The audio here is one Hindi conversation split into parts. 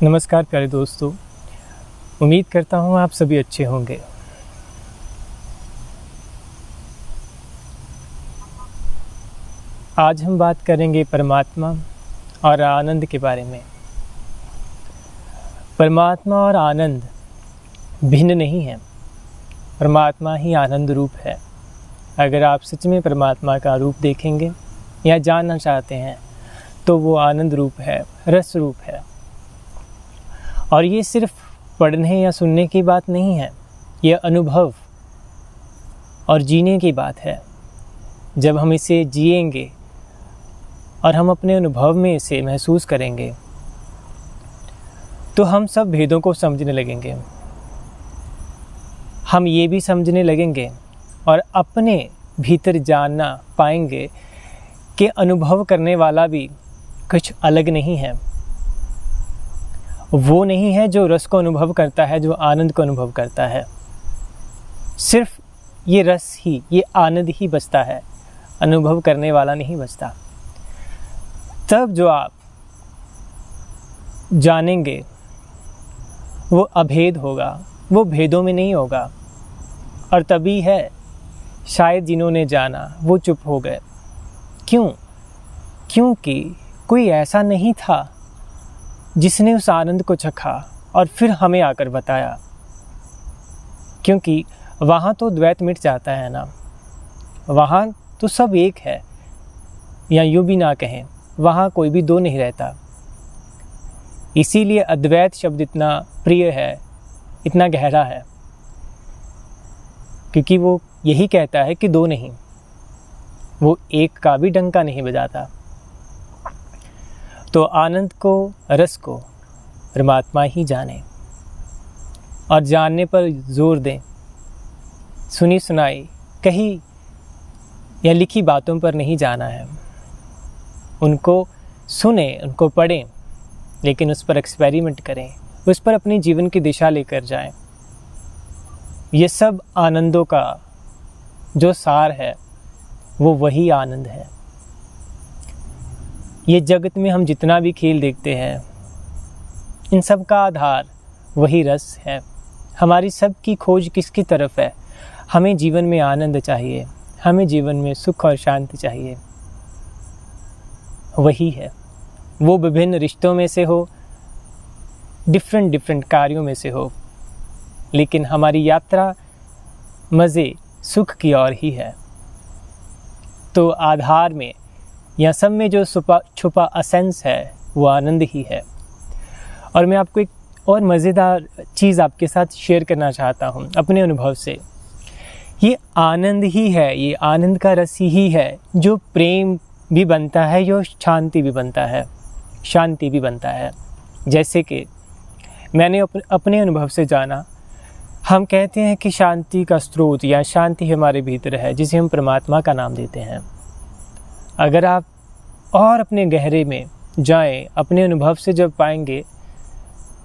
नमस्कार प्यारे दोस्तों, उम्मीद करता हूँ आप सभी अच्छे होंगे। आज हम बात करेंगे परमात्मा और आनंद के बारे में। परमात्मा और आनंद भिन्न नहीं है, परमात्मा ही आनंद रूप है। अगर आप सच में परमात्मा का रूप देखेंगे या जानना चाहते हैं तो वो आनंद रूप है, रस रूप है। और ये सिर्फ पढ़ने या सुनने की बात नहीं है, ये अनुभव और जीने की बात है। जब हम इसे जिएंगे और हम अपने अनुभव में इसे महसूस करेंगे तो हम सब भेदों को समझने लगेंगे। हम ये भी समझने लगेंगे और अपने भीतर जानना पाएंगे कि अनुभव करने वाला भी कुछ अलग नहीं है। वो नहीं है जो रस को अनुभव करता है, जो आनंद को अनुभव करता है। सिर्फ ये रस ही, ये आनंद ही बचता है, अनुभव करने वाला नहीं बचता। तब जो आप जानेंगे वो अभेद होगा, वो भेदों में नहीं होगा। और तभी है शायद जिन्होंने जाना वो चुप हो गए। क्यों? क्योंकि कोई ऐसा नहीं था जिसने उस आनंद को चखा और फिर हमें आकर बताया। क्योंकि वहाँ तो द्वैत मिट जाता है ना, वहाँ तो सब एक है, या यूँ भी ना कहें, वहाँ कोई भी दो नहीं रहता। इसीलिए अद्वैत शब्द इतना प्रिय है, इतना गहरा है, क्योंकि वो यही कहता है कि दो नहीं, वो एक का भी डंका नहीं बजाता। तो आनंद को, रस को परमात्मा ही जाने और जानने पर जोर दें। सुनी सुनाई, कही या लिखी बातों पर नहीं जाना है। उनको सुने, उनको पढ़ें, लेकिन उस पर एक्सपेरिमेंट करें, उस पर अपनी जीवन की दिशा लेकर जाएं। ये सब आनंदों का जो सार है वो वही आनंद है। ये जगत में हम जितना भी खेल देखते हैं, इन सब का आधार वही रस है। हमारी सब की खोज किसकी तरफ है? हमें जीवन में आनंद चाहिए, हमें जीवन में सुख और शांति चाहिए। वही है, वो विभिन्न रिश्तों में से हो, डिफरेंट कार्यों में से हो, लेकिन हमारी यात्रा मज़े, सुख की ओर ही है। तो आधार में या सब में जो छुपा असेंस है वो आनंद ही है। और मैं आपको एक और मज़ेदार चीज़ आपके साथ शेयर करना चाहता हूँ अपने अनुभव से। ये आनंद ही है, ये आनंद का रस ही है जो प्रेम भी बनता है, जो शांति भी बनता है, शांति भी बनता है। जैसे कि मैंने अपने अनुभव से जाना, हम कहते हैं कि शांति का स्रोत या शांति हमारे भीतर है, जिसे हम परमात्मा का नाम देते हैं। अगर आप और अपने गहरे में जाएं, अपने अनुभव से जब पाएंगे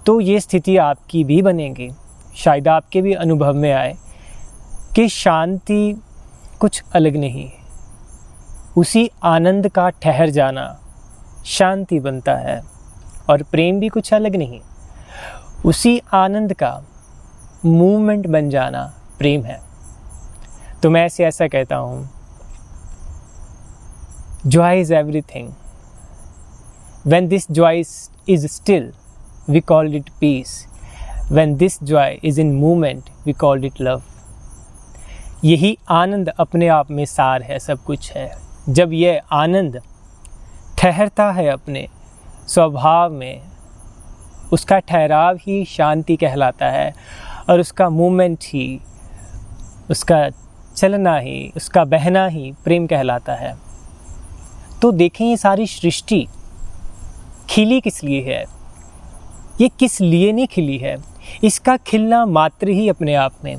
तो ये स्थिति आपकी भी बनेगी। शायद आपके भी अनुभव में आए कि शांति कुछ अलग नहीं, उसी आनंद का ठहर जाना शांति बनता है। और प्रेम भी कुछ अलग नहीं, उसी आनंद का मूवमेंट बन जाना प्रेम है। तो मैं ऐसा कहता हूँ, joy is everything. When this joy is still, we call it peace. When this joy is in movement, we call it love. यही आनंद अपने आप में सार है, सब कुछ है। जब यह आनंद ठहरता है अपने स्वभाव में, उसका ठहराव ही शांति कहलाता है, और उसका मूवमेंट ही, उसका चलना ही, उसका बहना ही प्रेम कहलाता है। तो देखें, ये सारी सृष्टि खिली किस लिए है? ये किस लिए नहीं खिली है? इसका खिलना मात्र ही अपने आप में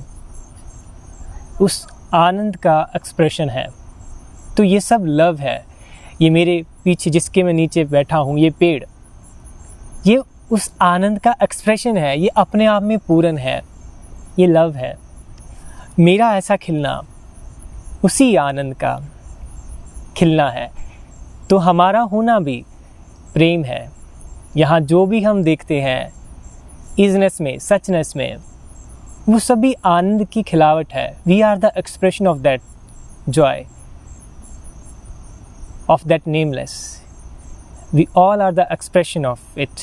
उस आनंद का एक्सप्रेशन है। तो ये सब लव है। ये मेरे पीछे जिसके मैं नीचे बैठा हूँ, ये पेड़, ये उस आनंद का एक्सप्रेशन है। ये अपने आप में पूर्ण है, ये लव है। मेरा ऐसा खिलना उसी आनंद का खिलना है। तो हमारा होना भी प्रेम है, यहाँ जो भी हम देखते हैं इजनेस में, सचनेस में, वो सभी आनंद की खिलावट है। We are the expression of that joy, of that nameless. We all are the expression of it.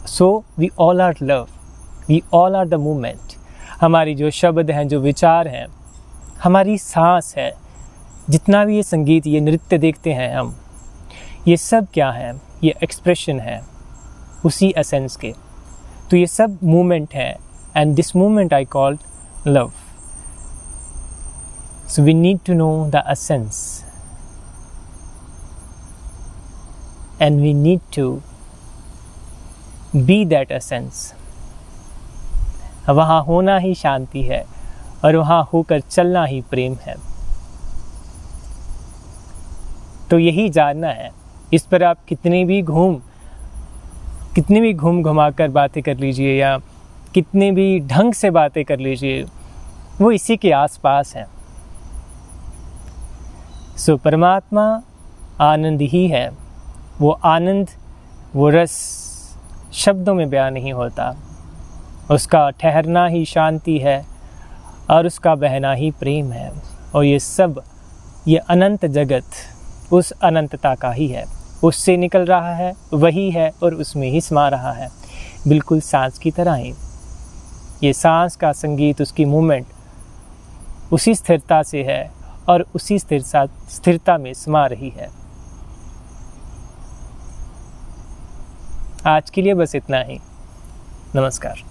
So we all are love, we all are the movement. हमारी जो शब्द हैं, जो विचार हैं, हमारी सांस है, जितना भी ये संगीत, ये नृत्य देखते हैं हम, ये सब क्या है? ये एक्सप्रेशन है उसी एसेंस के। तो ये सब मूवमेंट है, and this movement I called love. So we need to know the essence and we need to be that essence. वहाँ होना ही शांति है और वहाँ होकर चलना ही प्रेम है। तो यही जानना है। इस पर आप कितनी भी घूम घुमा कर बातें कर लीजिए या कितने भी ढंग से बातें कर लीजिए, वो इसी के आसपास हैं। सो परमात्मा आनंद ही है। वो आनंद, वो रस शब्दों में बयान नहीं होता। उसका ठहरना ही शांति है और उसका बहना ही प्रेम है। और ये सब, ये अनंत जगत उस अनंतता का ही है। उससे निकल रहा है, वही है और उसमें ही समा रहा है, बिल्कुल सांस की तरह ही। ये सांस का संगीत, उसकी मूवमेंट उसी स्थिरता से है और उसी स्थिरता में समा रही है। आज के लिए बस इतना ही। नमस्कार।